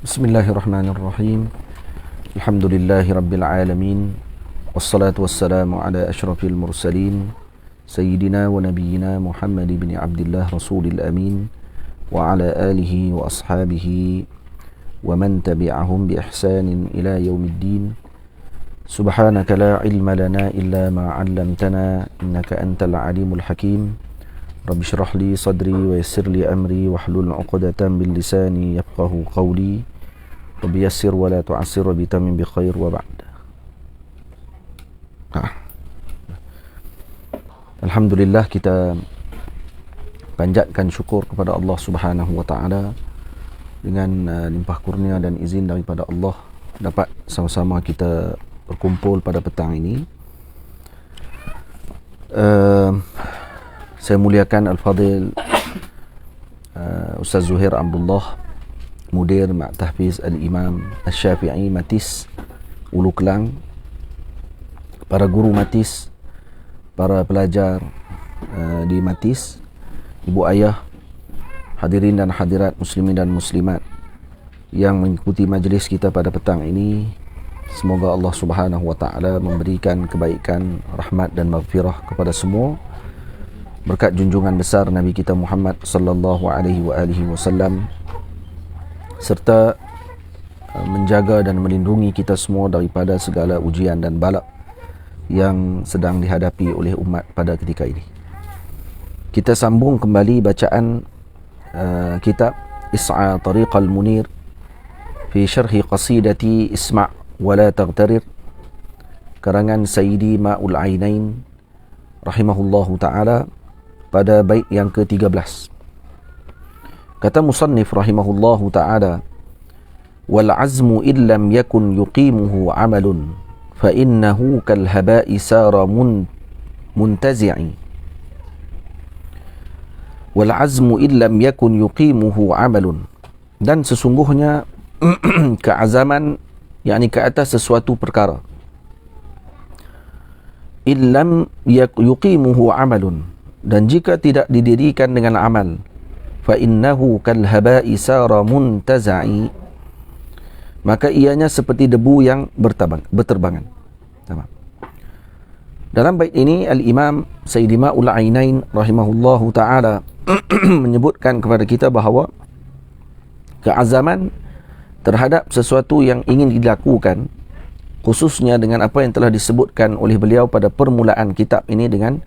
Bismillahirrahmanirrahim. Alhamdulillahi rabbil alamin. Wassalatu wassalamu ala asyrafil mursalin Sayyidina wa nabiyyina Muhammad ibn Abdullah Rasulil Amin wa ala alihi wa ashabihi wa man tabi'ahum bi ihsanin ila yaumiddin. Subhanaka la ilma lana illa ma 'allamtana innaka antal alimul hakim. Rabbi shrah li sadri wa yassir li amri wahlul 'uqdatam min lisani yafqahu qawli. Rabbi yassir wa la tu'assir wa bitamin bi khair wa ba'd. Alhamdulillah, kita panjatkan syukur kepada Allah Subhanahu wa taala dengan limpah kurnia dan izin daripada Allah dapat sama-sama kita berkumpul pada petang ini. Saya muliakan Al-Fadil Ustaz Zuhair Abdullah, Mudir Mak Tahfiz Al-Imam Al-Syafi'i Matis Ulu Kelang, para guru Matis, para pelajar di Matis, ibu ayah, hadirin dan hadirat muslimin dan muslimat yang mengikuti majlis kita pada petang ini. Semoga Allah Subhanahu wa taala memberikan kebaikan, rahmat dan maghfirah kepada semua berkat junjungan besar Nabi kita Muhammad sallallahu alaihi wasallam, serta menjaga dan melindungi kita semua daripada segala ujian dan bala yang sedang dihadapi oleh umat pada ketika ini. Kita sambung kembali bacaan kitab Is'a Tariqal Munir fi syarhi qasidati Isma' wa la taghtarir, karangan Sayyidi Ma'ul Ainain rahimahullahu ta'ala, pada bait yang ke-13. Kata musannif rahimahullahu ta'ala, wal azmu illam yakun yuqimuhu amalun fa innahu kal haba'i sara muntazi'i. Wal azmu illam yakun yuqimuhu amalun, dan sesungguhnya keazaman, yakni ke atas sesuatu perkara, illam yuqimuhu amalun, dan jika tidak didirikan dengan amal, fa innahu kal haba'i sara muntaza'i, maka ianya seperti debu yang berterbangan. Dalam bait ini Al-Imam Sayyidi Ma'ul Ainain rahimahullahu ta'ala menyebutkan kepada kita bahawa keazaman terhadap sesuatu yang ingin dilakukan, khususnya dengan apa yang telah disebutkan oleh beliau pada permulaan kitab ini dengan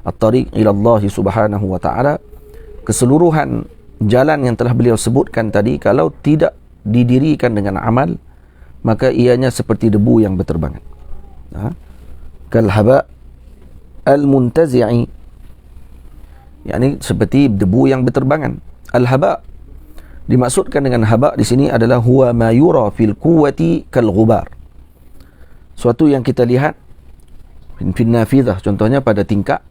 At-Tariq ilallah subhanahu wa ta'ala, keseluruhan jalan yang telah beliau sebutkan tadi, kalau tidak didirikan dengan amal, maka ianya seperti debu yang berterbangan. Kal haba al-muntazi'i, yakni seperti debu yang berterbangan. Al-haba, dimaksudkan dengan haba di sini adalah huwa ma yura fil quwwati kal ghubar, suatu yang kita lihat fil nafidah, contohnya pada tingkap,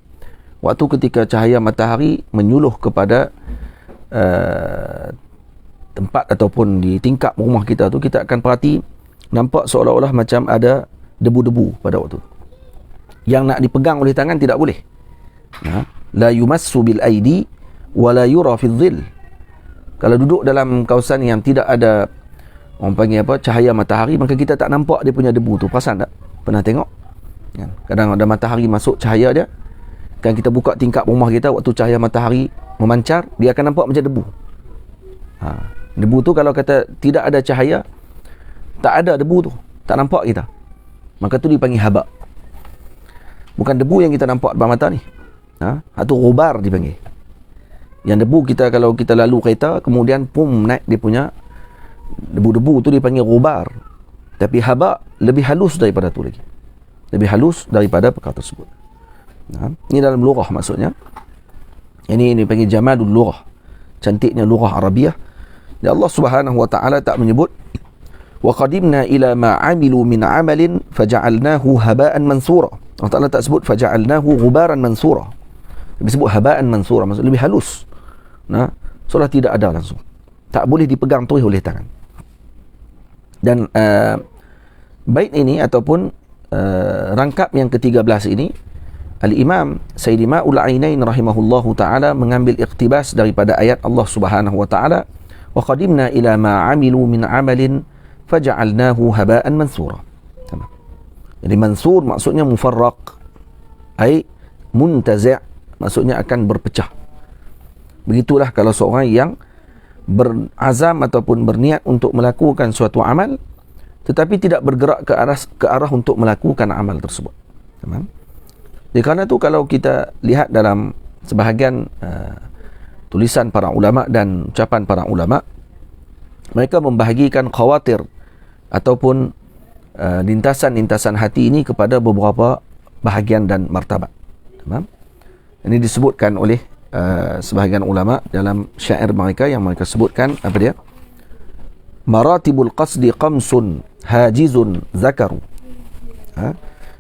waktu ketika cahaya matahari menyuluh kepada tempat ataupun di tingkap rumah kita tu, kita akan perhati nampak seolah-olah macam ada debu-debu pada waktu yang nak dipegang oleh tangan tidak boleh. La yumassu bil aidi wa la yura fil dhil. Kalau duduk dalam kawasan yang tidak ada, orang panggil apa, cahaya matahari, maka kita tak nampak dia punya debu tu. Perasan tak? Pernah tengok? Kadang ada matahari masuk cahaya dia, kan kita buka tingkap rumah kita, waktu cahaya matahari memancar, dia akan nampak macam debu. Debu tu kalau kata tidak ada cahaya, tak ada debu tu, tak nampak kita, maka tu dipanggil haba. Bukan debu yang kita nampak depan mata ni, atau ghubar dipanggil. Yang debu kita, kalau kita lalu kereta kemudian pum naik dia punya debu-debu tu, dipanggil ghubar. Tapi haba lebih halus daripada tu lagi, lebih halus daripada perkara tersebut. Ini dalam lughah maksudnya. Ini dipanggil jamalul lughah, cantiknya lughah Arabiah. Dan Allah Subhanahu wa taala tak menyebut wa qadimna ila ma amilu min amalin faja'alnahu haba'an mansura. Allah Taala tak sebut faja'alnahu ghubaran mansura, dia sebut haba'an mansura, maksud lebih halus. Seolah tidak ada langsung, tak boleh dipegang terus oleh tangan. Dan bait ini ataupun rangkap yang ke-13 ini, Al-Imam Sayyidi Ma'ul Ainain rahimahullahu ta'ala mengambil iqtibas daripada ayat Allah Subhanahu wa ta'ala, wa qadimna ila ma 'amilu min 'amalin faj'alnahu haba'an mansura. Jadi mansur maksudnya mufarraq, ai muntazi', maksudnya akan berpecah. Begitulah kalau seorang yang berazam ataupun berniat untuk melakukan suatu amal tetapi tidak bergerak ke arah untuk melakukan amal tersebut. Tamam. Jadi kerana itu kalau kita lihat dalam sebahagian tulisan para ulama dan ucapan para ulama, mereka membahagikan khawatir ataupun lintasan-lintasan hati ini kepada beberapa bahagian dan martabat. Tamam? Ini disebutkan oleh sebahagian ulama dalam syair mereka yang mereka sebutkan apa dia? Maratibul qasdi qamsun hajizun zakaru.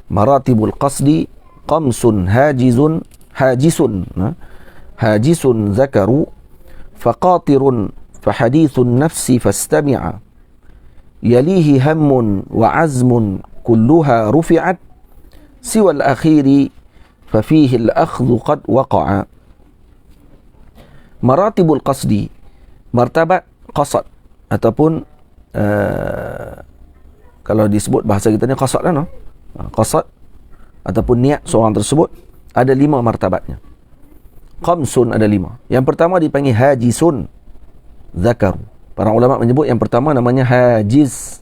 Maratibul qasdi qamsun hajisun hajisun zakaru faqatirun fahadithun nafsi fastami'a yalihi hammun wa azmun kulluha rufi'at siwa al-akhiri fafihi al-akhdhu qad waqa'a. Maratibul qasdi, martabat qasad ataupun kalau disebut bahasa kita ni qasad lah, no? Qasad ataupun niat seorang tersebut ada 5 martabatnya. Khamsun ada 5. Yang pertama dipanggil hajisun zakaru. Para ulama menyebut yang pertama namanya hajiz.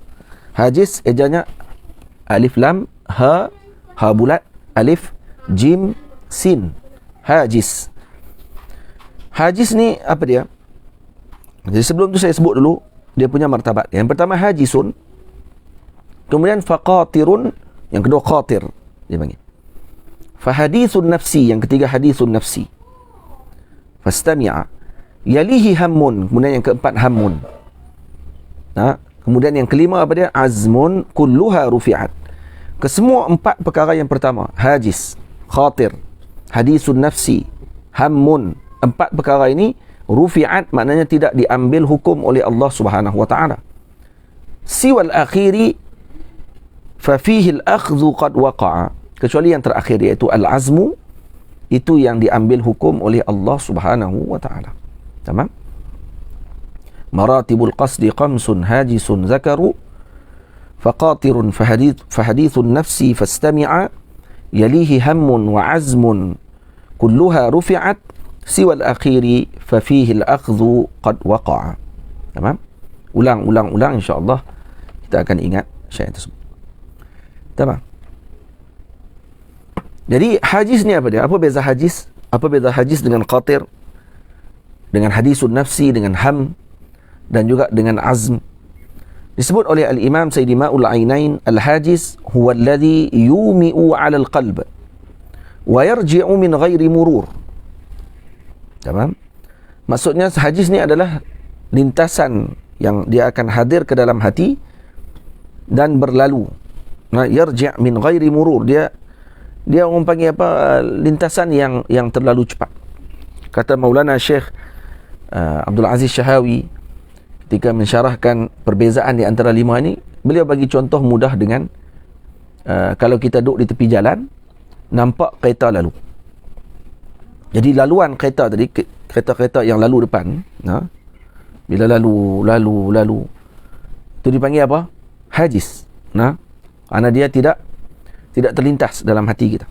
Hajiz ejanya alif lam ha bulat alif jim sin. Hajiz. Hajiz ni apa dia? Jadi sebelum tu saya sebut dulu dia punya martabat. Yang pertama hajisun. Kemudian faqatirun, yang kedua qatir dia panggil. Fahadithun nafsi, yang ketiga hadithun nafsi. Fastami'a. Yalihi hammun, kemudian yang keempat hammun. Kemudian yang kelima apa dia? Azmun kulluha rufi'at. Kesemua 4 perkara yang pertama, hajiz, khatir, hadithun nafsi, hammun, 4 perkara ini rufi'at, maknanya tidak diambil hukum oleh Allah Subhanahu wa taala. Siwal akhiri fa fihi al-akhdhu qad waqa'a, kecuali yang terakhir iaitu al-azmu, itu yang diambil hukum oleh Allah Subhanahu wa taala. Tamam? Maratibul qasdi qamsun hajisun zakaru faqatirun fahadithun nafsi fastami'a yalihi hammun wa azmun kulluha rufi'at siwa al-akhiri fafihi al-akhdhu qad waqa'a. Tamam? Ulang insya-Allah kita akan ingat syair tersebut. Tamam? Jadi hajiz ni apa dia? Apa beza hajiz? Apa beza hajiz dengan qatir? Dengan hadisun nafsi, dengan ham dan juga dengan azm. Disebut oleh al-Imam Sayyidi Ma'ul Ainain, al-hajiz huwa alladhi yumi'u 'ala al-qalb wa yarji'u min ghairi murur. Tamam? Maksudnya hajiz ni adalah lintasan yang dia akan hadir ke dalam hati dan berlalu. Yarji' min ghairi murur, dia orang panggil apa, lintasan yang terlalu cepat. Kata Maulana Syekh Abdul Aziz Syahawi ketika mensyarahkan perbezaan di antara 5 ini, beliau bagi contoh mudah dengan kalau kita duduk di tepi jalan, nampak kereta lalu. Jadi laluan kereta tadi, kereta-kereta yang lalu depan, bila lalu itu dipanggil apa? Hajiz. Kerana dia tidak terlintas dalam hati kita.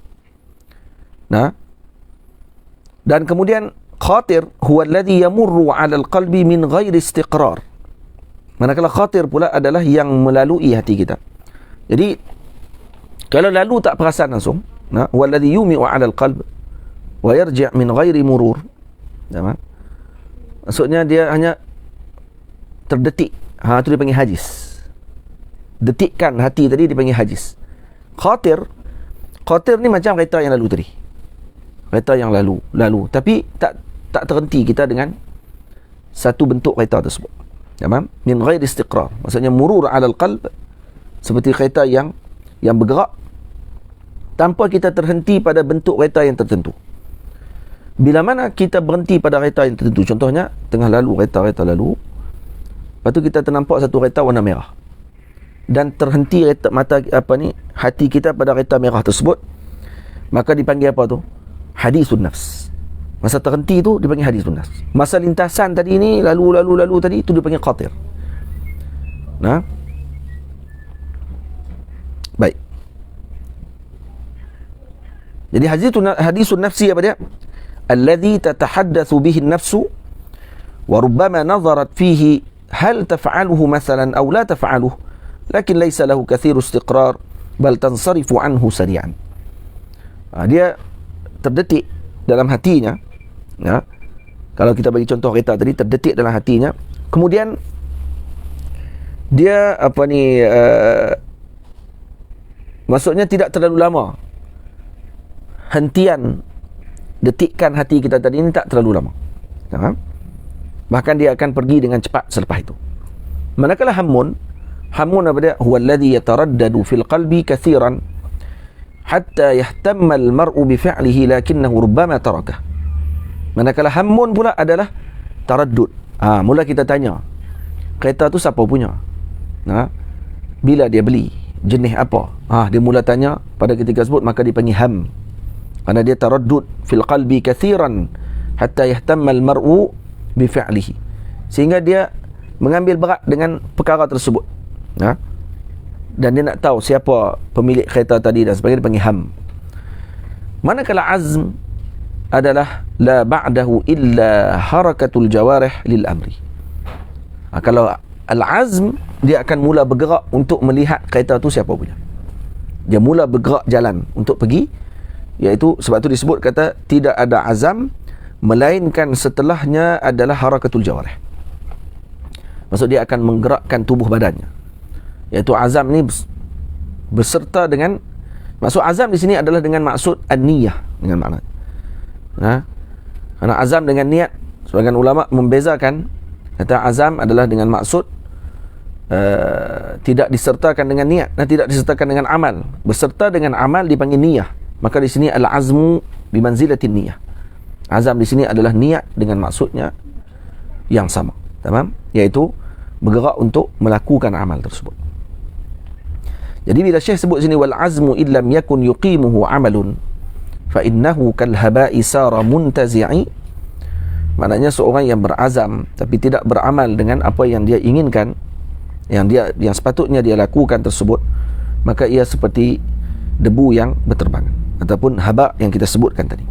Dan kemudian khatir huwa alladhi yamurru 'ala al-qalbi min ghairi istiqrar. Manakala khatir pula adalah yang melalui hati kita. Jadi kalau lalu tak perasan langsung, huwa alladhi yumi'u 'ala al-qalb wa yarji' min ghairi murur. Maksudnya dia hanya terdetik. Itu dipanggil hajiz. Detikkan hati tadi dipanggil hajiz. Khatir ni macam kereta yang lalu tadi. Kereta yang lalu, tapi tak terhenti kita dengan satu bentuk kereta tersebut. Tamam? Min ghairi istiqrar. Maksudnya murur 'ala al-qalb, seperti kereta yang bergerak tanpa kita terhenti pada bentuk kereta yang tertentu. Bila mana kita berhenti pada kereta yang tertentu, contohnya tengah lalu kereta lalu, lepas tu kita ternampak satu kereta warna merah dan terhenti hati kita pada kereta merah tersebut, maka dipanggil apa tu? Hadisun nafs. Masa terhenti tu dipanggil hadithun nafs. Masa lintasan tadi ni, lalu tadi, itu dipanggil qatir. Nah, baik. Jadi hadithun nafsi apa dia? Alladhi tatahaddatsu bihi an-nafsu wa rubbama nazarat fihi hal taf'aluhu mathalan aw la taf'aluhu lakin laysa lahu kathiru istiqrar bal tansarifu anhu sari'an. Dia terdetik dalam hatinya, ya. Kalau kita bagi contoh kereta tadi, terdetik dalam hatinya, kemudian dia maksudnya tidak terlalu lama, hentian detikkan hati kita tadi ini tak terlalu lama, ya? Bahkan dia akan pergi dengan cepat selepas itu. Manakala hamun apa dia? Huwa alladhi yataraddadu fil qalbi kathiran hatta yahtamma al-mar'u bi fi'lihi lakinnahu rubbama tarakah. Manakala hamun pula adalah taraddud. Mula kita tanya, kereta tu siapa punya? Bila dia beli? Jenis apa? Dia mula tanya pada ketika sebut, maka dipanggil ham. Kerana dia taraddud fil qalbi kathiran hatta yahtamma al-mar'u bi fi'lihi. Sehingga dia mengambil berat dengan perkara tersebut. Dan dia nak tahu siapa pemilik kereta tadi dan sebagainya, dipanggil ham. Manakala azm adalah la ba'dahu illa harakatul jawarih lil amri. Kalau al-azm, dia akan mula bergerak untuk melihat kereta tu siapa punya. Dia mula bergerak jalan untuk pergi, iaitu sebab tu disebut kata tidak ada azam melainkan setelahnya adalah harakatul jawarih. Maksud dia akan menggerakkan tubuh badannya. Iaitu azam ni berserta dengan, maksud azam di sini adalah dengan maksud an-niyah, dengan makna. Kerana azam dengan niat, sebagian ulama membezakan, kata azam adalah dengan maksud tidak disertakan dengan niat dan tidak disertakan dengan amal. Berserta dengan amal dipanggil niyah. Maka di sini al-azmu bimanzilatin niyah. Azam di sini adalah niat dengan maksudnya yang sama. Tamam? Iaitu bergerak untuk melakukan amal tersebut. Jadi bila Syekh sebut sini wal azmu illam yakun yuqimuhu amalun fa innahu kal haba'i sara muntazi'i, maknanya seorang yang berazam tapi tidak beramal dengan apa yang dia inginkan, yang sepatutnya dia lakukan tersebut, maka ia seperti debu yang berterbangan ataupun haba yang kita sebutkan tadi.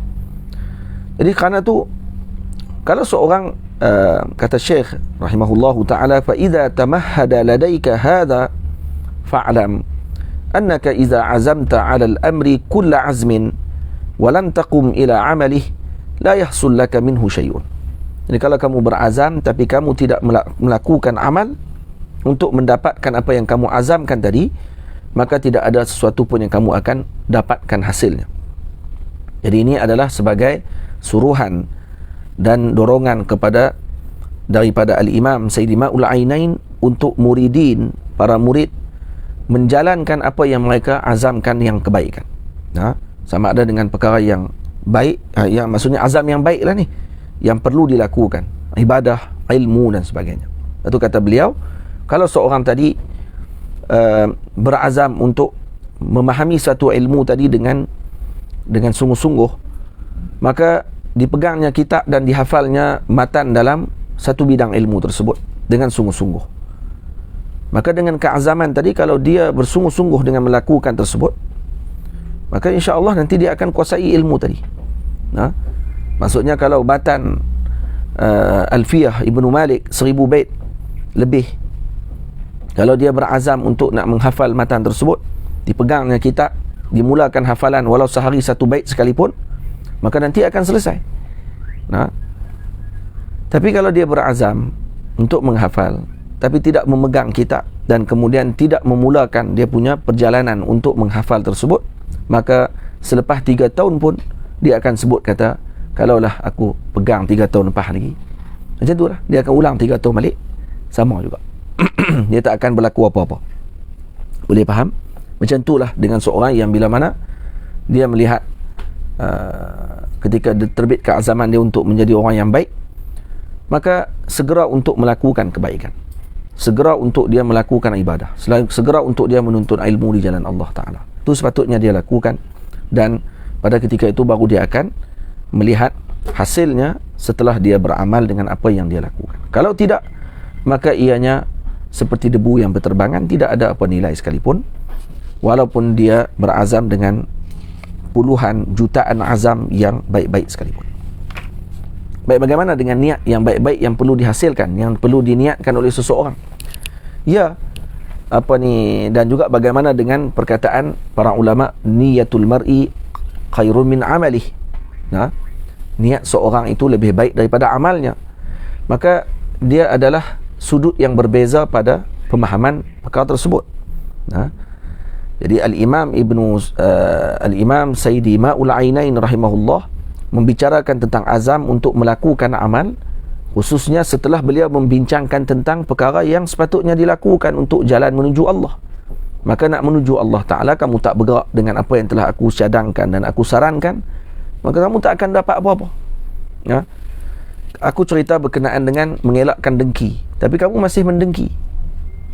Jadi kerana tu, kalau seorang kata Syekh rahimahullahu ta'ala, fa idza tamahhada ladaika hadha fa'lam annaka idza azamta 'ala al-amri kull 'azmin wa lam taqum ila 'amalih la yahsul laka minhu syai'un. Jadi kalau kamu berazam tapi kamu tidak melakukan amal untuk mendapatkan apa yang kamu azamkan tadi, maka tidak ada sesuatu pun yang kamu akan dapatkan hasilnya. Jadi ini adalah sebagai suruhan dan dorongan daripada Al-Imam Sayyidi Ma'ul Ainain untuk muridin, para murid, menjalankan apa yang mereka azamkan yang kebaikan. Sama ada dengan perkara yang baik, yang maksudnya azam yang baik lah ni, yang perlu dilakukan, ibadah, ilmu dan sebagainya. Itu kata beliau, kalau seorang tadi berazam untuk memahami satu ilmu tadi dengan sungguh-sungguh, maka dipegangnya kitab dan dihafalnya matan dalam satu bidang ilmu tersebut dengan sungguh-sungguh. Maka dengan keazaman tadi, kalau dia bersungguh-sungguh dengan melakukan tersebut, maka insya-Allah nanti dia akan kuasai ilmu tadi. Maksudnya kalau batan Alfiyah Ibnu Malik 1000 bait lebih, kalau dia berazam untuk nak menghafal matan tersebut, dipegangnya kitab, dimulakan hafalan walau sehari 1 bait sekalipun, maka nanti akan selesai. Tapi kalau dia berazam untuk menghafal tapi tidak memegang kitab dan kemudian tidak memulakan dia punya perjalanan untuk menghafal tersebut, maka selepas 3 tahun pun dia akan sebut kata, kalaulah aku pegang 3 tahun lepas lagi, macam tu lah, dia akan ulang 3 tahun balik, sama juga. Dia tak akan berlaku apa-apa. Boleh faham? Macam itulah dengan seorang yang bila mana dia melihat ketika terbit keazaman dia untuk menjadi orang yang baik, maka segera untuk melakukan kebaikan, segera untuk dia melakukan ibadah, segera untuk dia menuntut ilmu di jalan Allah Ta'ala. Itu sepatutnya dia lakukan, dan pada ketika itu baru dia akan melihat hasilnya setelah dia beramal dengan apa yang dia lakukan. Kalau tidak, maka ianya seperti debu yang berterbangan, tidak ada apa nilai sekalipun, walaupun dia berazam dengan puluhan jutaan azam yang baik-baik sekalipun. Baik, bagaimana dengan niat yang baik-baik yang perlu dihasilkan, yang perlu diniatkan oleh seseorang? Ya, dan juga bagaimana dengan perkataan para ulama, niyatul mar'i khairun min amalih. Niat seorang itu lebih baik daripada amalnya. Maka dia adalah sudut yang berbeza pada pemahaman perkara tersebut. Jadi Al-Imam Sayyidi Ma'ul Ainain rahimahullah membicarakan tentang azam untuk melakukan amal, khususnya setelah beliau membincangkan tentang perkara yang sepatutnya dilakukan untuk jalan menuju Allah. Maka nak menuju Allah Ta'ala, kamu tak bergerak dengan apa yang telah aku cadangkan dan aku sarankan, maka kamu tak akan dapat apa-apa. Aku cerita berkenaan dengan mengelakkan dengki, tapi kamu masih mendengki.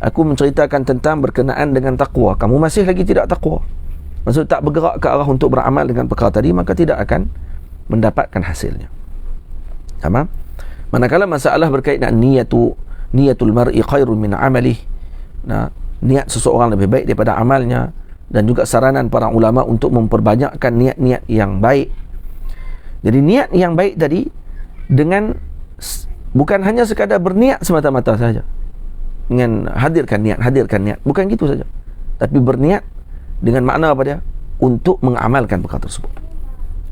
Aku menceritakan tentang berkenaan dengan takwa, kamu masih lagi tidak takwa. Maksud tak bergerak ke arah untuk beramal dengan perkara tadi, maka tidak akan mendapatkan hasilnya. Tamam? Manakala masalah berkaitan niyatul mar'i khairun min amalih, niat seseorang lebih baik daripada amalnya, dan juga saranan para ulama untuk memperbanyakkan niat-niat yang baik. Jadi niat yang baik tadi dengan bukan hanya sekadar berniat semata-mata saja, dengan hadirkan niat, bukan gitu saja, tapi berniat dengan makna apa dia? Untuk mengamalkan perkara tersebut.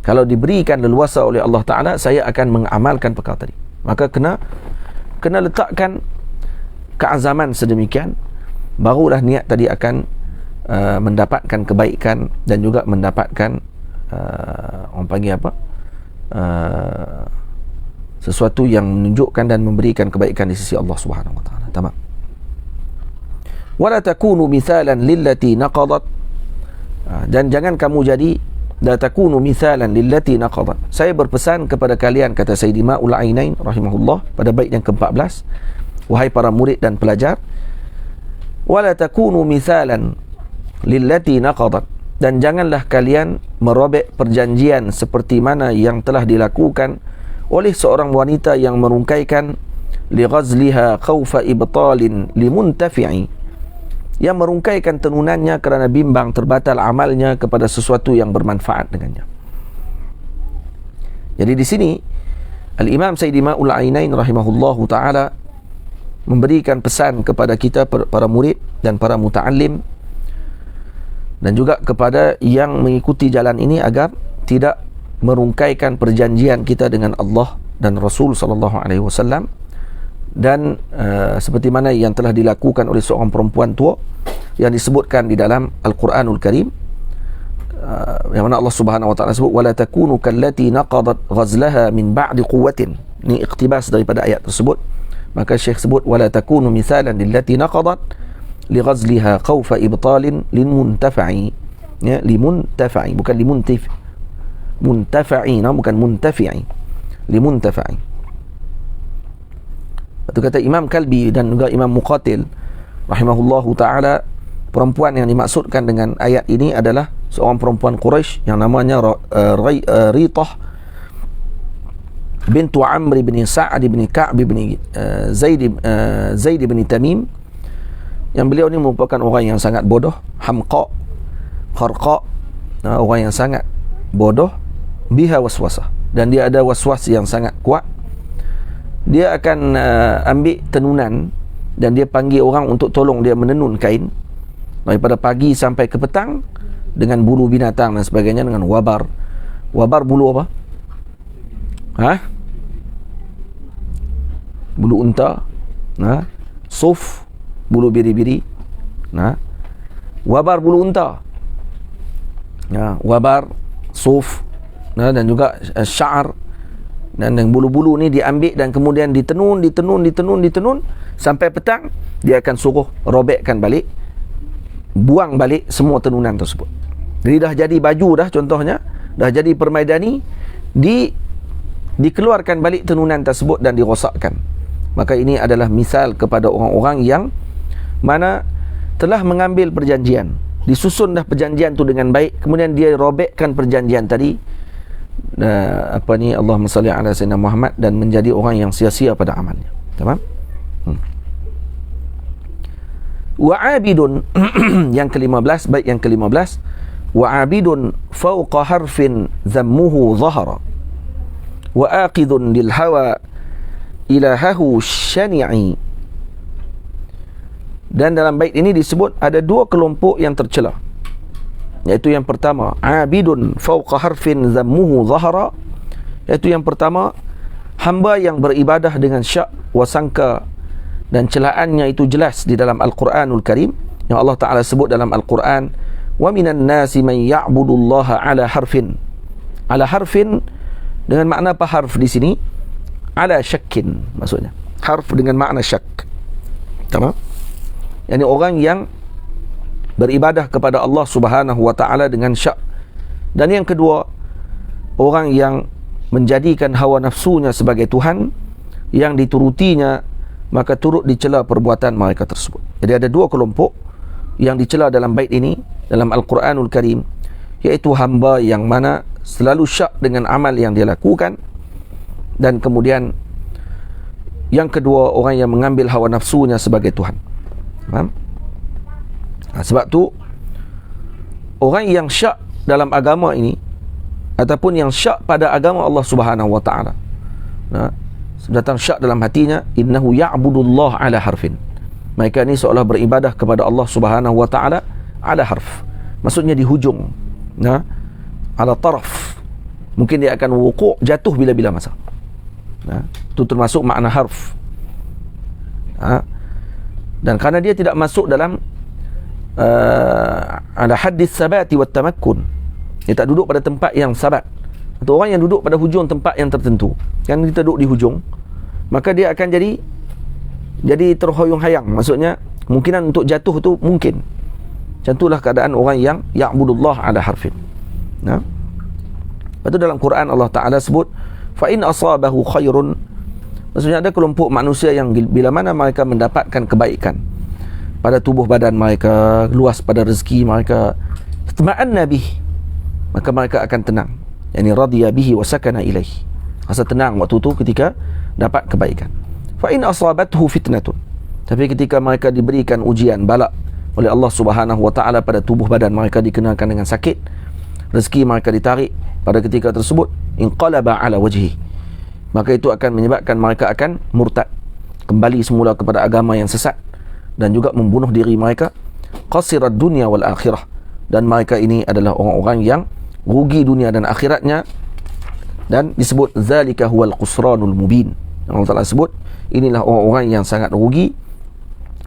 Kalau diberikan leluasa oleh Allah Ta'ala, saya akan mengamalkan perkara tadi, maka kena letakkan keazaman sedemikian, barulah niat tadi akan mendapatkan kebaikan dan juga mendapatkan orang panggil apa, sesuatu yang menunjukkan dan memberikan kebaikan di sisi Allah Subhanahu wa taala. Tamam. Wala takunu mithalan lillati naqadat, dan jangan kamu jadi la takunu mithalan lillati naqadat. Saya berpesan kepada kalian, kata Sayyidi Ma'ul Ainain rahimahullah pada bait yang ke-14, wahai para murid dan pelajar, wala takunu mithalan lillati naqadat, dan janganlah kalian merobek perjanjian seperti mana yang telah dilakukan oleh seorang wanita yang merungkaikan li ghazliha khawfa ibtalin limuntafi'i, yang merungkaikan tenunannya kerana bimbang terbatal amalnya kepada sesuatu yang bermanfaat dengannya. Jadi di sini Al-Imam Sayyidi Ma'ul Ainain rahimahullahu ta'ala memberikan pesan kepada kita para murid dan para muta'allim, dan juga kepada yang mengikuti jalan ini, agar tidak merungkaikan perjanjian kita dengan Allah dan Rasul sallallahu alaihi wasallam, dan seperti mana yang telah dilakukan oleh seorang perempuan tua yang disebutkan di dalam Al-Quranul Karim, yang mana Allah Subhanahu wa taala sebut wala takunu kallati naqadat ghazlaha min ba'di quwwatin. Ini iktibas daripada ayat tersebut. Maka Syekh sebut wala takunu mithalan lillati naqadat li ghazliha khawfa ibtalin limuntafi'i, ya, limuntafi'i, bukan limuntif, muntafa'ina, bukan muntafi'i, limuntafi'i. Itu kata Imam Kalbi dan juga Imam Muqatil rahimahullahu ta'ala, perempuan yang dimaksudkan dengan ayat ini adalah seorang perempuan Quraisy yang namanya Ritah bintu Amr bin Sa'ad bin Ka'b bin Zaid bin Tamim, yang beliau ni merupakan orang yang sangat bodoh, hamqa, kharqa, orang yang sangat bodoh, biha waswasah, dan dia ada waswas yang sangat kuat. Dia akan ambil tenunan dan dia panggil orang untuk tolong dia menenun kain daripada pagi sampai ke petang dengan bulu binatang dan sebagainya, dengan wabar. Wabar bulu apa? Bulu unta. Suf, bulu biri-biri. Wabar bulu unta. Wabar, suf, dan juga sya'ar. Dan bulu-bulu ni diambil dan kemudian ditenun sampai petang. Dia akan suruh robekkan balik, buang balik semua tenunan tersebut. Jadi dah jadi baju dah, contohnya dah jadi permaidani, dikeluarkan balik tenunan tersebut dan dirosakkan. Maka ini adalah misal kepada orang-orang yang mana telah mengambil perjanjian, disusun dah perjanjian tu dengan baik, kemudian dia robekkan perjanjian tadi, Allahumma salli ala sayyidina Muhammad, dan menjadi orang yang sia-sia pada amalnya. Tamam? Wa abidun yang ke-15, bait yang ke-15, wa abidun fawqa harfin dhammuhu zahara wa aqidun lil hawa ilahahu syani'i. Dan dalam bait ini disebut ada dua kelompok yang tercela, iaitu yang pertama abidun fawqa harfin dhammuhu zahara, iaitu yang pertama hamba yang beribadah dengan syak wasangka dan celaannya itu jelas di dalam Al-Quranul Karim, yang Allah Ta'ala sebut dalam Al-Quran, wa minan nasi man ya'budullaha ala harfin. Ala harfin dengan makna apa harf di sini? Ala syakkin, maksudnya harf dengan makna syak. Tamam? Yani orang yang beribadah kepada Allah Subhanahu wa Ta'ala dengan syak. Dan yang kedua, orang yang menjadikan hawa nafsunya sebagai Tuhan, yang diturutinya maka turut dicela perbuatan mereka tersebut. Jadi ada dua kelompok yang dicela dalam bait ini dalam Al-Quranul Karim, iaitu hamba yang mana selalu syak dengan amal yang dia lakukan, dan kemudian yang kedua orang yang mengambil hawa nafsunya sebagai Tuhan. Faham? Sebab tu orang yang syak dalam agama ini, ataupun yang syak pada agama Allah Subhanahu wa Ta'ala, datang syak dalam hatinya, innahu ya'budullah ala harfin, mereka ni seolah beribadah kepada Allah Subhanahu wa Ta'ala ala harf, maksudnya di hujung, ala taraf, mungkin dia akan wuku', jatuh bila-bila masa. Itu termasuk makna harf. Dan kerana dia tidak masuk dalam ala haddis sabati wat tamakkun, dia tak duduk pada tempat yang sabat, atau orang yang duduk pada hujung tempat yang tertentu, kan kita duduk di hujung, maka dia akan jadi terhoyong-hayang, maksudnya kemungkinan untuk jatuh tu mungkin. Macam itulah keadaan orang yang ya'budullah ala harfin. Lepas tu dalam Quran Allah Ta'ala sebut, fa in asabahu khairun, maksudnya ada kelompok manusia yang bila mana mereka mendapatkan kebaikan pada tubuh badan mereka, luas pada rezeki mereka, itma'anna bih, maka mereka akan tenang, yani radiya bihi wa sakana ilaihi, rasa tenang waktu tu ketika dapat kebaikan. Fa in asabathu fitnatun, tapi ketika mereka diberikan ujian balak oleh Allah Subhanahu wa Ta'ala pada tubuh badan mereka, dikenakan dengan sakit, rezeki mereka ditarik pada ketika tersebut, inqalaba ala wajhi, maka itu akan menyebabkan mereka akan murtad, kembali semula kepada agama yang sesat, dan juga membunuh diri mereka. Qasirad dunya wal akhirah, dan mereka ini adalah orang-orang yang rugi dunia dan akhiratnya, dan disebut zalika huwal qusranul mubin. Allah Ta'ala sebut inilah orang-orang yang sangat rugi,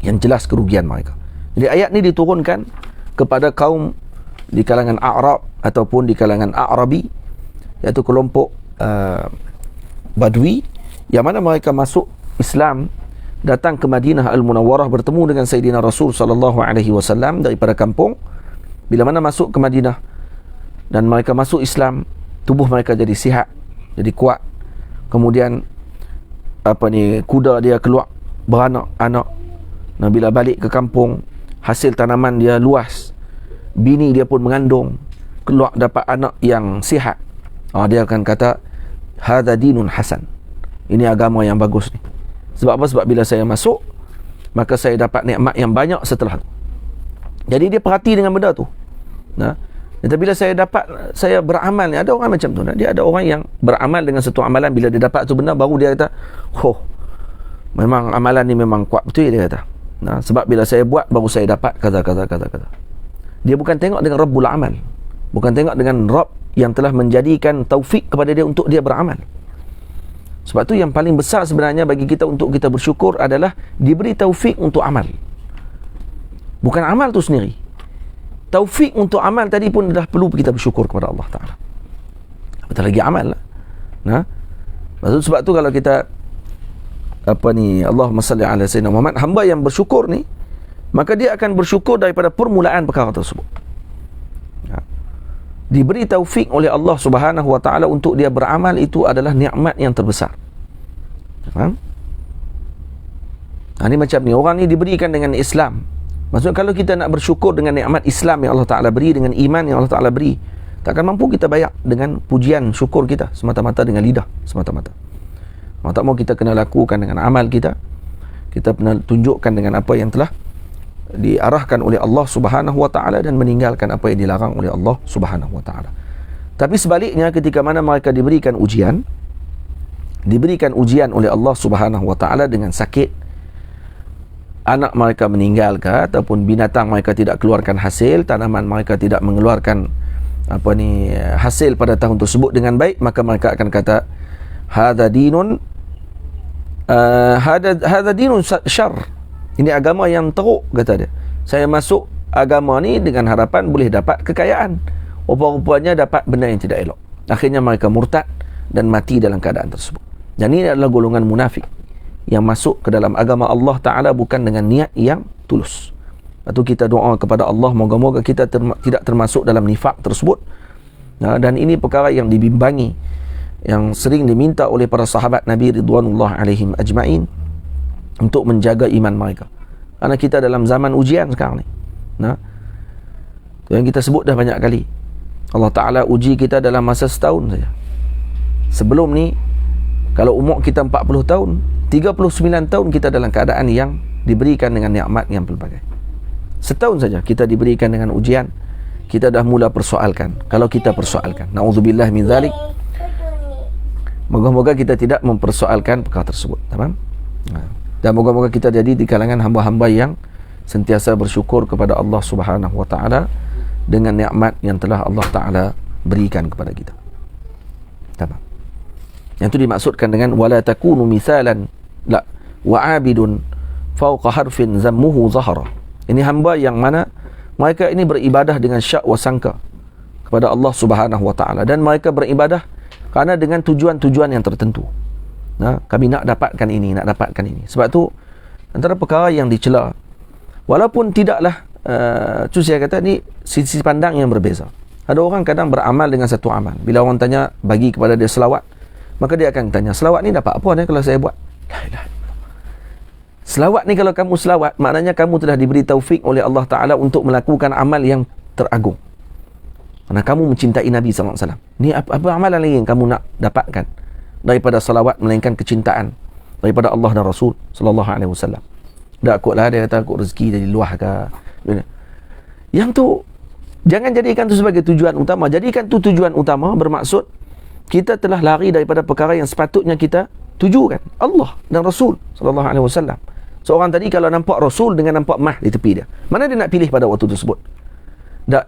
yang jelas kerugian mereka. Jadi ayat ni diturunkan kepada kaum di kalangan A'rab ataupun di kalangan A'rabi, iaitu kelompok Badui, yang mana mereka masuk Islam, datang ke Madinah Al-Munawwarah, bertemu dengan Sayyidina Rasul sallallahu alaihi wasallam daripada kampung. Bila mana masuk ke Madinah dan mereka masuk Islam, tubuh mereka jadi sihat, jadi kuat. Kemudian kuda dia keluar beranak-anak. Nah, bila balik ke kampung, hasil tanaman dia luas, bini dia pun mengandung, keluar dapat anak yang sihat. Dia akan kata hadza dinun hasan, ini agama yang bagus ni. Sebab apa? Sebab bila saya masuk, maka saya dapat nikmat yang banyak setelah tu. Jadi dia perhati dengan benda tu. Tapi bila saya beramal ni, ada orang macam tu. Dia ada orang yang beramal dengan satu amalan, bila dia dapat tu benda, baru dia kata, memang amalan ni memang kuat betul, dia kata. Sebab bila saya buat, baru saya dapat kata. Dia bukan tengok dengan Rabbul Amal, bukan tengok dengan Rabb yang telah menjadikan taufik kepada dia untuk dia beramal. Sebab tu yang paling besar sebenarnya bagi kita untuk kita bersyukur adalah diberi taufik untuk amal. Bukan amal tu sendiri, taufik untuk amal tadi pun dah perlu kita bersyukur kepada Allah Ta'ala. Betul lagi amal lah. Sebab tu kalau kita Allahumma salli ala sayyidina Muhammad, hamba yang bersyukur ni, maka dia akan bersyukur daripada permulaan perkara tersebut. Diberi taufik oleh Allah Subhanahu wa Ta'ala untuk dia beramal, itu adalah nikmat yang terbesar. Faham? Ini macam ni, orang ni diberikan dengan Islam. Maksudnya kalau kita nak bersyukur dengan nikmat Islam yang Allah Ta'ala beri, dengan iman yang Allah Ta'ala beri, Takkan mampu kita bayar dengan pujian syukur kita semata-mata dengan lidah semata-mata. Mau tak mau kita kena lakukan dengan amal kita. Kita kena tunjukkan dengan apa yang telah diarahkan oleh Allah Subhanahu wa taala dan meninggalkan apa yang dilarang oleh Allah Subhanahu wa taala. Tapi sebaliknya, ketika mana mereka diberikan ujian oleh Allah Subhanahu wa taala dengan sakit, anak mereka meninggal ke, ataupun binatang mereka tidak keluarkan hasil, tanaman mereka tidak mengeluarkan hasil pada tahun tersebut dengan baik, maka mereka akan kata hadza dinun syarr. Ini agama yang teruk, kata dia. Saya masuk agama ni dengan harapan boleh dapat kekayaan. Rupa-rupanya dapat benda yang tidak elok. Akhirnya mereka murtad dan mati dalam keadaan tersebut. Dan ini adalah golongan munafik yang masuk ke dalam agama Allah Ta'ala bukan dengan niat yang tulus. Lepas tu kita doa kepada Allah, moga-moga kita tidak termasuk dalam nifak tersebut. Dan ini perkara yang dibimbangi, yang sering diminta oleh para sahabat Nabi Ridwanullah alaihim ajma'in untuk menjaga iman mereka. Karena kita dalam zaman ujian sekarang ni. Yang kita sebut dah banyak kali. Allah Ta'ala uji kita dalam masa setahun saja. Sebelum ni, kalau umur kita 40 tahun, 39 tahun kita dalam keadaan yang diberikan dengan nikmat yang pelbagai. Setahun saja kita diberikan dengan ujian, kita dah mula persoalkan. Kalau kita persoalkan, na'udzubillah min zalik, moga-moga kita tidak mempersoalkan perkara tersebut. Faham? Dan moga-moga kita jadi di kalangan hamba-hamba yang sentiasa bersyukur kepada Allah Subhanahu wa taala dengan nikmat yang telah Allah Ta'ala berikan kepada kita. Tamam. Yang itu dimaksudkan dengan wala takunu misalan la wa abidun fawqa harfin zammuhu zahara. Ini hamba yang mana mereka ini beribadah dengan syak wa sangka kepada Allah Subhanahu wa taala, dan mereka beribadah kerana dengan tujuan-tujuan yang tertentu. Kami nak dapatkan ini, nak dapatkan ini. Sebab tu antara perkara yang dicela, walaupun tidaklah tu saya kata ni sisi pandang yang berbeza. Ada orang kadang beramal dengan satu amal. Bila orang tanya bagi kepada dia selawat, maka dia akan tanya, selawat ni dapat apa ni kalau saya buat? La ilaha illallah. Selawat ni kalau kamu selawat, maknanya kamu telah diberi taufik oleh Allah Ta'ala untuk melakukan amal yang teragung. Kerana kamu mencintai Nabi SAW. Ni apa amalan lagi yang kamu nak dapatkan daripada selawat, melainkan kecintaan daripada Allah dan Rasul SAW. Dah akutlah dia kata akut rezeki dari luar ke. Yang tu jangan jadikan tu sebagai tujuan utama. Jadikan tu tujuan utama bermaksud kita telah lari daripada perkara yang sepatutnya kita tujukan, Allah dan Rasul sallallahu alaihi wasallam. Seorang tadi kalau nampak Rasul dengan nampak mah di tepi dia, mana dia nak pilih pada waktu tersebut?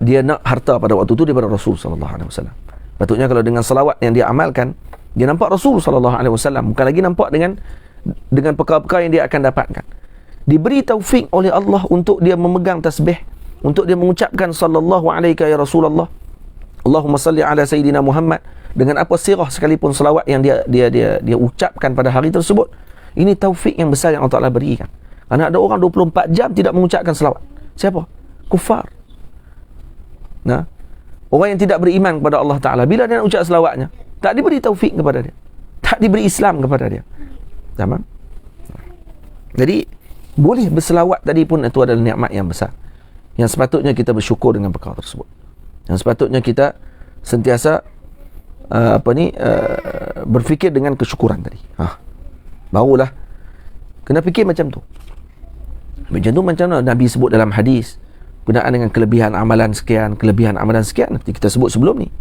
Dia nak harta pada waktu itu daripada Rasul sallallahu alaihi wasallam. Patutnya kalau dengan selawat yang dia amalkan, dia nampak Rasul sallallahu alaihi wasallam, bukan lagi nampak dengan perkara-perkara yang dia akan dapatkan. Diberi taufik oleh Allah untuk dia memegang tasbih, untuk dia mengucapkan sallallahu alaihi ya Rasulullah, Allahumma salli ala Sayyidina Muhammad, dengan apa sirah sekalipun selawat yang dia ucapkan pada hari tersebut. Ini taufik yang besar yang Allah Ta'ala berikan. Karena ada orang 24 jam tidak mengucapkan selawat. Siapa? Kufar. Orang yang tidak beriman kepada Allah Ta'ala, bila dia nak ucap selawatnya, tak diberi taufik kepada dia, tak diberi Islam kepada dia. Tamam? Jadi boleh berselawat tadi pun itu adalah nikmat yang besar, yang sepatutnya kita bersyukur dengan perkara tersebut. Yang sepatutnya kita sentiasa berfikir dengan kesyukuran tadi. Barulah kena fikir macam tu. Macam mana Nabi sebut dalam hadis berkenaan dengan kelebihan amalan sekian, kelebihan amalan sekian, nanti kita sebut sebelum ni.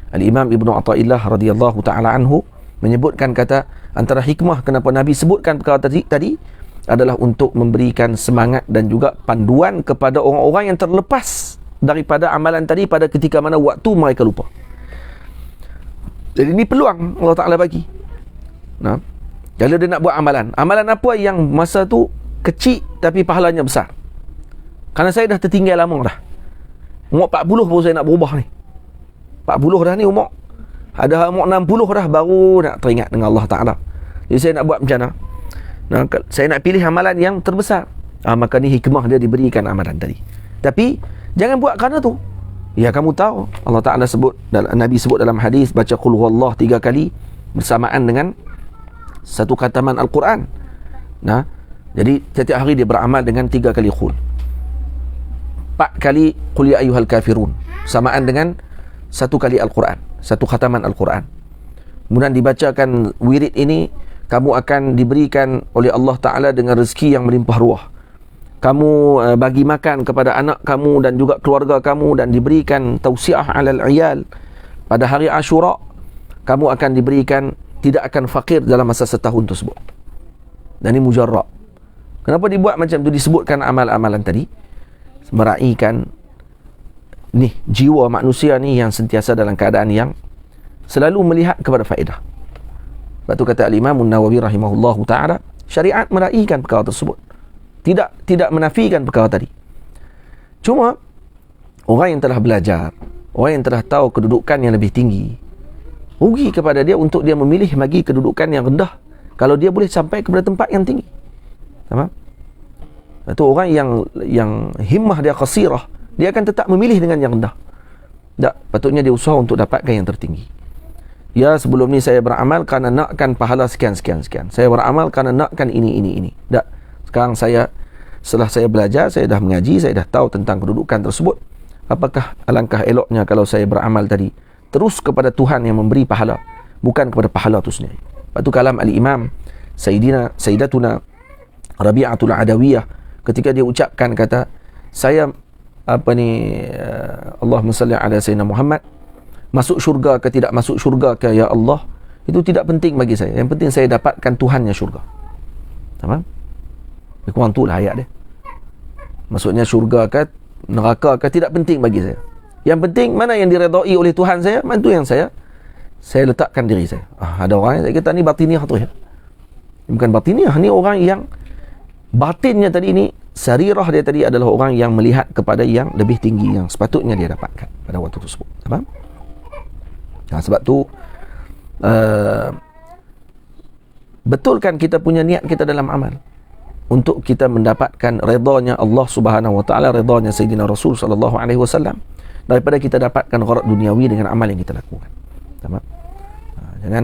Al-Imam Ibnu Athaillah radhiyallahu taala anhu menyebutkan kata antara hikmah kenapa Nabi sebutkan perkara tadi adalah untuk memberikan semangat dan juga panduan kepada orang-orang yang terlepas daripada amalan tadi pada ketika mana waktu mereka lupa. Jadi ini peluang Allah Ta'ala bagi. Kalau dia nak buat amalan apa yang masa tu kecil tapi pahalanya besar. Kerana saya dah tertinggal lama dah. Umur 40 baru saya nak berubah ni. 40 dah ni umur. Ada umur 60 dah baru nak teringat dengan Allah Ta'ala. Jadi saya nak buat macam mana? Saya nak pilih amalan yang terbesar. Maka ni hikmah dia diberikan amalan tadi. Tapi jangan buat kerana tu. Ya, kamu tahu Allah Ta'ala sebut, Nabi sebut dalam hadis, baca qul huwallah 3 kali bersamaan dengan satu khataman Al-Quran. Jadi setiap hari dia beramal dengan 3 kali qul, 4 kali qul ya ayyuhal kafirun, samaan dengan satu kali Al-Quran, satu khataman Al-Quran. Kemudian dibacakan wirid ini, kamu akan diberikan oleh Allah Ta'ala dengan rezeki yang melimpah ruah. Kamu bagi makan kepada anak kamu dan juga keluarga kamu, dan diberikan tausiah alal iyal. Pada hari Ashura, kamu akan diberikan, tidak akan fakir dalam masa setahun tersebut. Dan ini mujarrab. Kenapa dibuat macam tu? Disebutkan amal-amalan tadi meraihkan ni jiwa manusia ni yang sentiasa dalam keadaan yang selalu melihat kepada faedah. Sebab tu kata Al-Imam An-Nawawi rahimahullahu ta'ala, syariat meraihkan perkara tersebut, tidak menafikan perkara tadi. Cuma orang yang telah belajar, orang yang telah tahu kedudukan yang lebih tinggi, rugi kepada dia untuk dia memilih bagi kedudukan yang rendah kalau dia boleh sampai kepada tempat yang tinggi. Faham? Itu orang yang himmah dia qasirah, dia akan tetap memilih dengan yang rendah. Tak, patutnya dia usaha untuk dapatkan yang tertinggi. Ya, sebelum ni saya beramal kerana nakkan pahala sekian. Saya beramal kerana nakkan ini. Tak. Sekarang setelah saya belajar, saya dah mengaji, saya dah tahu tentang kedudukan tersebut. Apakah alangkah eloknya kalau saya beramal tadi terus kepada Tuhan yang memberi pahala, bukan kepada pahala itu sendiri. Lepas tu kalam Al-Imam Sayyidatuna Rabi'atul Adawiyah, ketika dia ucapkan kata, saya Allahumma salli ala Sayyidina Muhammad, masuk syurga ke tidak masuk syurga ke ya Allah, itu tidak penting bagi saya. Yang penting saya dapatkan Tuhannya syurga. Faham? Kurang tu lah ayat dia. Maksudnya syurga ke neraka ke tidak penting bagi saya. Yang penting mana yang diredai oleh Tuhan saya, mana tu yang saya letakkan diri saya. Ada orang yang kata ni batiniah tu ya. Bukan batiniah, ni orang yang batinnya tadi ni, sarirah dia tadi adalah orang yang melihat kepada yang lebih tinggi yang sepatutnya dia dapatkan pada waktu tersebut. Faham? Nah, sebab tu betulkan kita punya niat kita dalam amal untuk kita mendapatkan redanya Allah Subhanahu wa taala, redanya Sayyidina Rasul sallallahu alaihi wasallam, daripada kita dapatkan gharat duniawi dengan amal yang kita lakukan. Faham? Jangan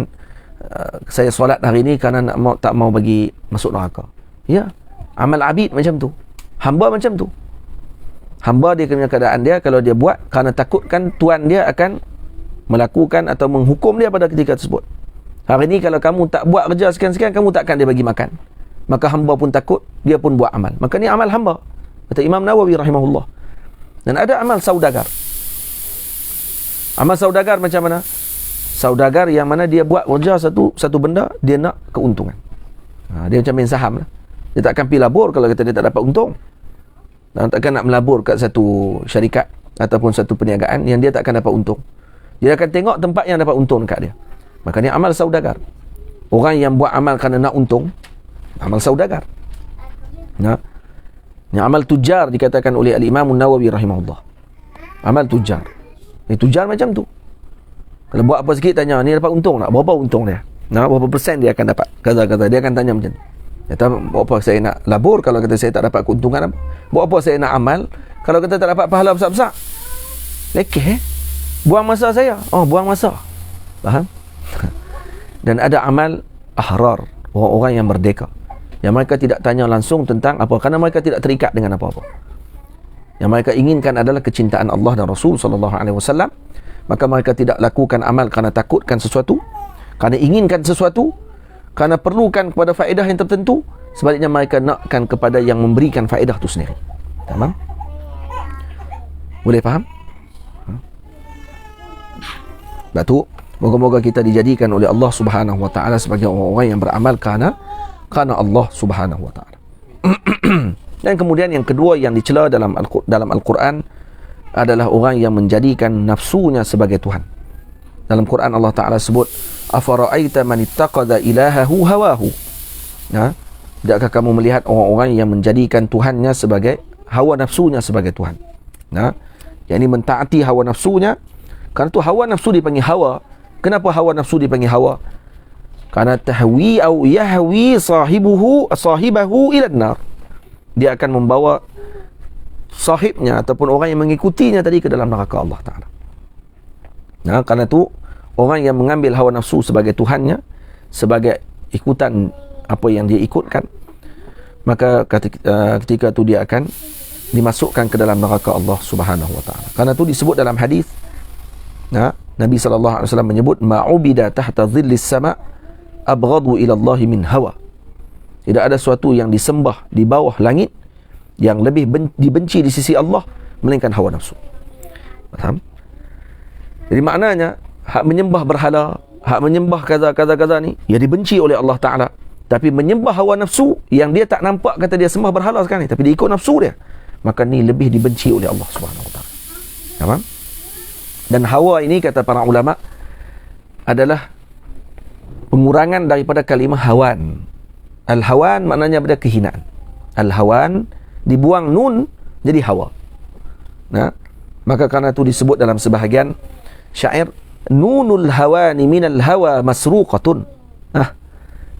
saya solat hari ni kerana tak mau bagi masuk neraka. Ya, amal abid macam tu, hamba macam tu. Hamba dia punya keadaan dia, kalau dia buat kerana takutkan tuan dia akan melakukan atau menghukum dia pada ketika tersebut. Hari ni kalau kamu tak buat kerja sekian-sekian, kamu takkan dia bagi makan. Maka hamba pun takut, dia pun buat amal. Maka ni amal hamba, kata Imam Nawawi rahimahullah. Dan ada amal saudagar. Amal saudagar macam mana? Saudagar yang mana dia buat kerja satu benda, dia nak keuntungan. Dia macam main saham lah. Dia takkan pergi labur kalau kata dia tak dapat untung. Dan takkan nak melabur kat satu syarikat ataupun satu perniagaan yang dia takkan dapat untung. Dia akan tengok tempat yang dapat untung dekat dia. Makanya amal saudagar. Orang yang buat amal kerana nak untung, amal saudagar. Nah, ini amal tujar dikatakan oleh Al-Imam An-Nawawi rahimahullah. Amal tujar. Ini tujar macam tu. Kalau buat apa sikit tanya, ni dapat untung tak? Berapa untung dia? Nah, berapa persen dia akan dapat? Kata-kata dia akan tanya macam ni. Kata, berapa saya nak labur kalau kata saya tak dapat keuntungan apa? Berapa saya nak amal kalau kata tak dapat pahala besar-besar? Lekeh buang masa saya. Buang masa. Faham? Dan ada amal ahrar, orang-orang yang merdeka, yang mereka tidak tanya langsung tentang apa, kerana mereka tidak terikat dengan apa-apa. Yang mereka inginkan adalah kecintaan Allah dan Rasul sallallahu alaihi wasallam. Maka mereka tidak lakukan amal kerana takutkan sesuatu, kerana inginkan sesuatu, kerana perlukan kepada faedah yang tertentu. Sebaliknya mereka nakkan kepada yang memberikan faedah itu sendiri. Faham? Boleh faham? Sebab tu, moga-moga kita dijadikan oleh Allah Subhanahu wa taala sebagai orang-orang yang beramal kerana Allah Subhanahu wa taala. Dan kemudian yang kedua yang dicela dalam Al-Quran adalah orang yang menjadikan nafsunya sebagai Tuhan. Dalam Quran Allah Ta'ala sebut, afara'aita man ittaqada ilahahu hawahu. Tidakkah kamu melihat orang-orang yang menjadikan Tuhannya sebagai hawa nafsunya sebagai Tuhan? Yang ini mentaati hawa nafsunya. Kerana tu hawa nafsu dipanggil hawa. Kenapa hawa nafsu dipanggil hawa? Kerana tahwi au yahwi sahibahu ila nar. Dia akan membawa sahibnya ataupun orang yang mengikutinya tadi ke dalam neraka Allah Ta'ala. Kerana tu orang yang mengambil hawa nafsu sebagai Tuhannya, sebagai ikutan apa yang dia ikutkan, maka ketika tu dia akan dimasukkan ke dalam neraka Allah Subhanahu wa Ta'ala. Kerana tu disebut dalam hadis Nabi SAW menyebut ma'ubida tahta dhillis sama' abghadu ila Allah min hawa. Tidak ada sesuatu yang disembah di bawah langit yang lebih dibenci di sisi Allah melainkan hawa nafsu. Faham? Jadi maknanya hak menyembah berhala, hak menyembah kaza ni ya dibenci oleh Allah Ta'ala. Tapi menyembah hawa nafsu yang dia tak nampak kata dia sembah berhala sekarang ni, tapi dia ikut nafsu dia, maka ni lebih dibenci oleh Allah Subhanahu Wa Ta'ala. Faham? Dan hawa ini kata para ulama adalah pengurangan daripada kalimah hawan. Al-hawan maknanya pada kehinaan. Al-hawan dibuang nun jadi hawa. Maka kerana itu disebut dalam sebahagian syair, nunul hawani minal hawa masruqatun.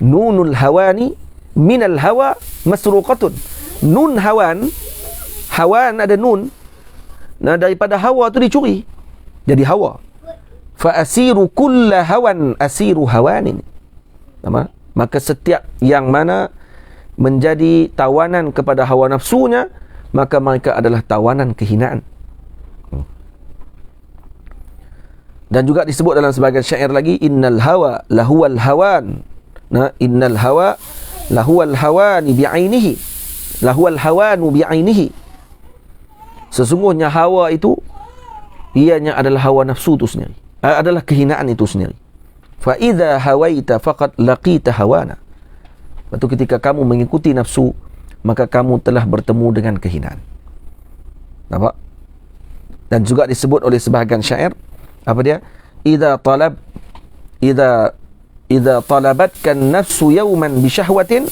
Nunul hawani minal hawa masruqatun. Nun hawan, hawan ada nun, daripada hawa tu dicuri jadi hawa. Fa asiru kulla hawan asiru hawanin. Maka setiap yang mana menjadi tawanan kepada hawa nafsunya, maka mereka adalah tawanan kehinaan. Dan juga disebut dalam sebagian syair lagi, innal hawa lahuwal hawan. Innal hawa lahuwal hawani bi'ainihi. Lahuwal hawanu bi'ainihi. Sesungguhnya hawa itu ianya adalah hawa nafsu itu sendiri, adalah kehinaan itu sendiri. Fa idza hawaita faqad laqita hawana. Waktu ketika kamu mengikuti nafsu, maka kamu telah bertemu dengan kehinaan. Nampak? Dan juga disebut oleh sebahagian syair, apa dia? Idza talabatkan nafsu yawman bi syahwatin.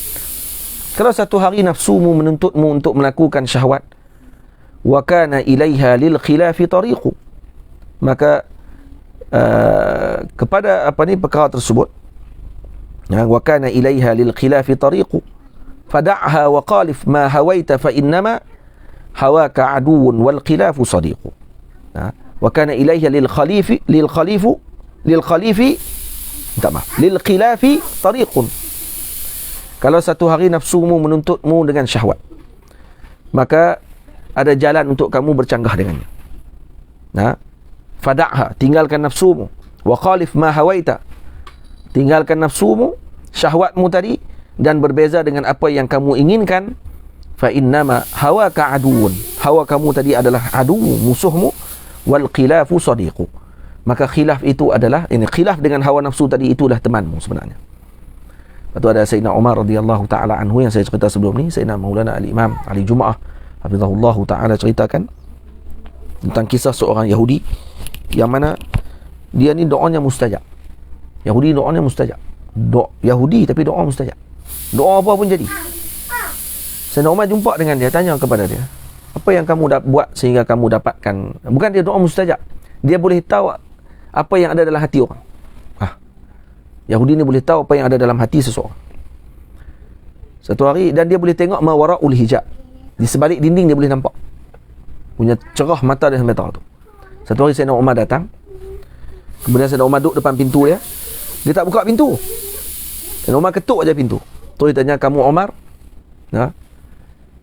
Kalau satu hari nafsumu menuntutmu untuk melakukan syahwat, wa kana ilaiha lil khilafi tariqu, maka kepada perkara tersebut, wa kana ilaiha lil khilafi tariqu fad'ha wa qalif ma hawaita fa innama hawaka aduun wal khilafu sadiqu. Wa kana ilaiha lil khilafi tariqun. Kalau satu hari nafsumu menuntutmu dengan syahwat, maka ada jalan untuk kamu bercanggah dengannya. Fada'ha, tinggalkan nafsumu. Wa khalif ma hawaita, tinggalkan nafsumu, syahwatmu tadi, dan berbeza dengan apa yang kamu inginkan. Fa innama hawaka aduun, hawa kamu tadi adalah adu, musuhmu. Wal khilafu sadiqu, maka khilaf itu adalah, ini khilaf dengan hawa nafsu tadi itulah temanmu sebenarnya. Lepas tu ada Sayyidina Umar radhiyallahu ta'ala anhu yang saya cerita sebelum ni. Sayyidina Maulana Al-Imam Ali Jum'ah hafizahullahu ta'ala ceritakan tentang kisah seorang Yahudi yang mana dia ni doanya mustajab. Yahudi doanya mustajab. Yahudi tapi doa mustajab. Doa apa pun jadi. Sayyidina Umar jumpa dengan dia, tanya kepada dia, apa yang kamu buat sehingga kamu dapatkan, bukan dia doa mustajab, dia boleh tahu apa yang ada dalam hati orang. Yahudi ni boleh tahu apa yang ada dalam hati seseorang. Satu hari, dan dia boleh tengok mawaraul hijab, di sebalik dinding dia boleh nampak, punya cerah mata dia sampai tahu tu. Satu hari Sayyidina Umar datang, kemudian Sayyidina Umar duduk depan pintu dia tak buka pintu. Sayyidina Umar ketuk aja pintu. Tu dia tanya, kamu Umar,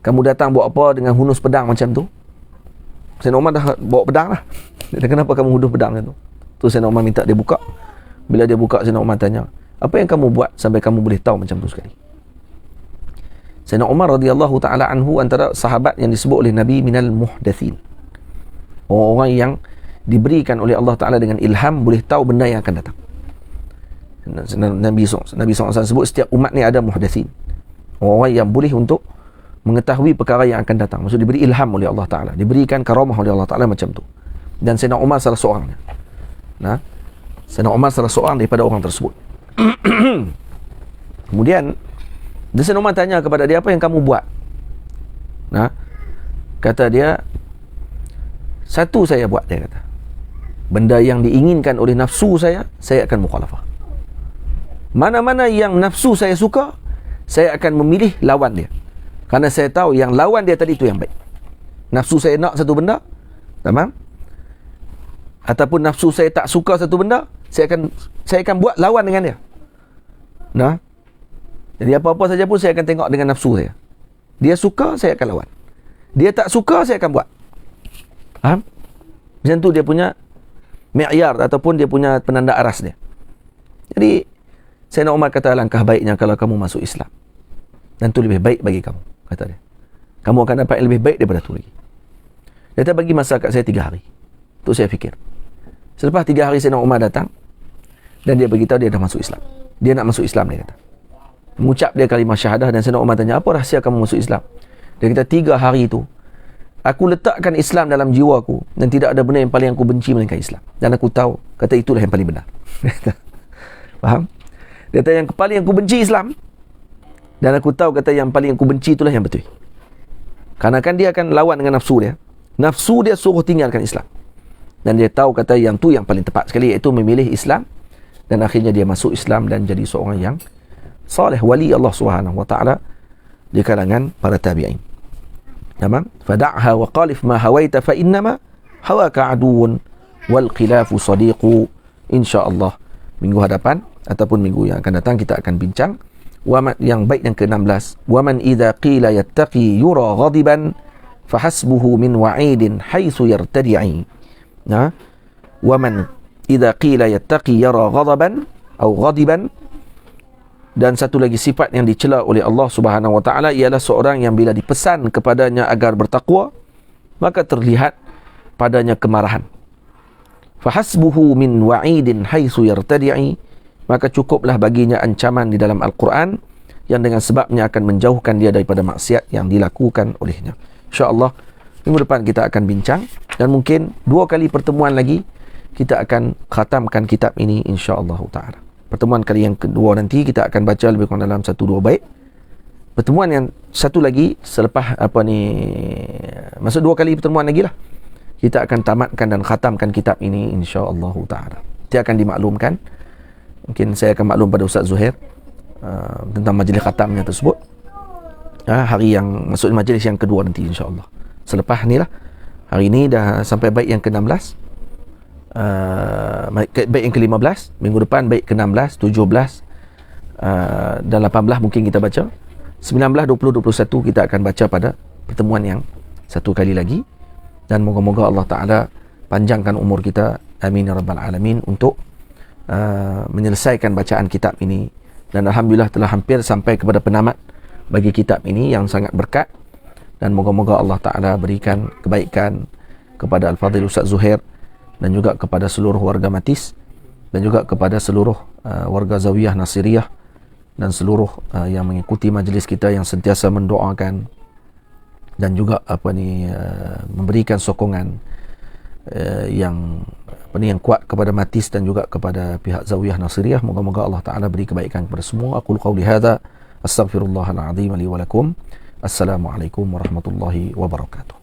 kamu datang buat apa dengan hunus pedang macam tu? Sayyidina Umar dah bawa pedang lah. Dia kata, kenapa kamu hunus pedang macam tu? Tu Sayyidina Umar minta dia buka. Bila dia buka, Sayyidina Umar tanya, apa yang kamu buat sampai kamu boleh tahu macam tu sekali? Sayyidina Umar radhiyallahu ta'ala anhu antara sahabat yang disebut oleh Nabi minal muhdathin, orang-orang yang diberikan oleh Allah Ta'ala dengan ilham boleh tahu benda yang akan datang. Nabi SAW sebut setiap umat ni ada muhdathin, orang-orang yang boleh untuk mengetahui perkara yang akan datang. Maksud diberi ilham oleh Allah Ta'ala, diberikan karamah oleh Allah Ta'ala macam tu. Dan Sayyidina Umar salah seorangnya. Sayyidina Umar salah seorang daripada orang tersebut. Kemudian Sayyidina Umar tanya kepada dia, apa yang kamu buat? Kata dia, satu saya buat, dia kata, benda yang diinginkan oleh nafsu saya akan mukhalafah. Mana-mana yang nafsu saya suka, saya akan memilih lawan dia, kerana saya tahu yang lawan dia tadi itu yang baik. Nafsu saya nak satu benda, tamam, ataupun nafsu saya tak suka satu benda, saya akan buat lawan dengan dia. Jadi apa-apa saja pun saya akan tengok dengan nafsu saya. Dia suka, saya akan lawan. Dia tak suka, saya akan buat. Faham? Macam tu dia punya mi'yar ataupun dia punya penanda aras dia. Jadi Sayyidina Umar kata, alangkah baiknya kalau kamu masuk Islam, dan itu lebih baik bagi kamu, kata dia. Kamu akan dapat yang lebih baik daripada tu lagi. Dia kata, bagi masa kat saya 3 hari. Itu saya fikir. Selepas 3 hari Sayyidina Umar datang dan dia beritahu dia dah masuk Islam. Dia nak masuk Islam, dia kata. Mengucap dia kalimah syahadah, dan Sayyidina Umar tanya, apa rahsia kamu masuk Islam? Dia kata, 3 hari itu aku letakkan Islam dalam jiwaku, dan tidak ada benda yang paling aku benci melainkan Islam. Dan aku tahu, kata, itulah yang paling benar. Faham? Dia kata, yang paling aku benci Islam, dan aku tahu, kata, yang paling aku benci itulah yang betul. Karena kan dia akan lawan dengan nafsu dia. Nafsu dia suruh tinggalkan Islam. Dan dia tahu, kata, yang tu yang paling tepat sekali, iaitu memilih Islam. Dan akhirnya dia masuk Islam dan jadi seorang yang salih, wali Allah Subhanahu wa taala di kalangan para tabi'in. Tamam? Fada'ha wa qalif ma hawaita fa innama hawaka aduun wal khilafu sadiqu. Insyaallah minggu hadapan ataupun minggu yang akan datang kita akan bincang yang bait yang ke-16. Wa man idza qila yattaqi yura ghadiban fahasbuhu min wa'idin haitsu yartadi'i. Nah, wa man idza qila yattaqi yara ghadaban atau ghadiban. Dan satu lagi sifat yang dicela oleh Allah Subhanahu wa taala ialah seorang yang bila dipesan kepadanya agar bertakwa, maka terlihat padanya kemarahan. Fahasbuhu min wa'idin haitsu yartadi'i. Maka cukuplah baginya ancaman di dalam Al-Quran yang dengan sebabnya akan menjauhkan dia daripada maksiat yang dilakukan olehnya. InsyaAllah minggu depan kita akan bincang, dan mungkin 2 kali pertemuan lagi kita akan khatamkan kitab ini insyaAllah ta'ala. Pertemuan kali yang kedua nanti kita akan baca lebih kurang dalam 1-2 bait. Pertemuan yang satu lagi selepas maksud 2 kali pertemuan lagi lah, kita akan tamatkan dan khatamkan kitab ini insyaAllah ta'ala. Dia akan dimaklumkan. Mungkin saya akan maklum pada Ustaz Zuhair tentang majlis khatamnya tersebut. Hari yang masuk majlis yang kedua nanti insyaAllah. Selepas ni lah, hari ni dah sampai bait yang ke-16, bait yang ke-15, minggu depan bait ke-16, 17 dan 18 mungkin kita baca. 19, 20, 21 kita akan baca pada pertemuan yang satu kali lagi. Dan moga-moga Allah Ta'ala panjangkan umur kita, amin ya rabbal alamin, untuk menyelesaikan bacaan kitab ini. Dan Alhamdulillah telah hampir sampai kepada penamat bagi kitab ini yang sangat berkat. Dan moga-moga Allah Ta'ala berikan kebaikan kepada Al-Fadhil Ustaz Zuhair, dan juga kepada seluruh warga Matis, dan juga kepada seluruh warga Zawiyah Nasiriyah, dan seluruh yang mengikuti majlis kita yang sentiasa mendoakan dan juga memberikan sokongan yang kuat kepada Matis dan juga kepada pihak Zawiyah Nasiriyah. Moga-moga Allah Ta'ala beri kebaikan kepada semua. Aqul qawli hadza astaghfirullahal azim li wa lakum. Assalamualaikum warahmatullahi wabarakatuh.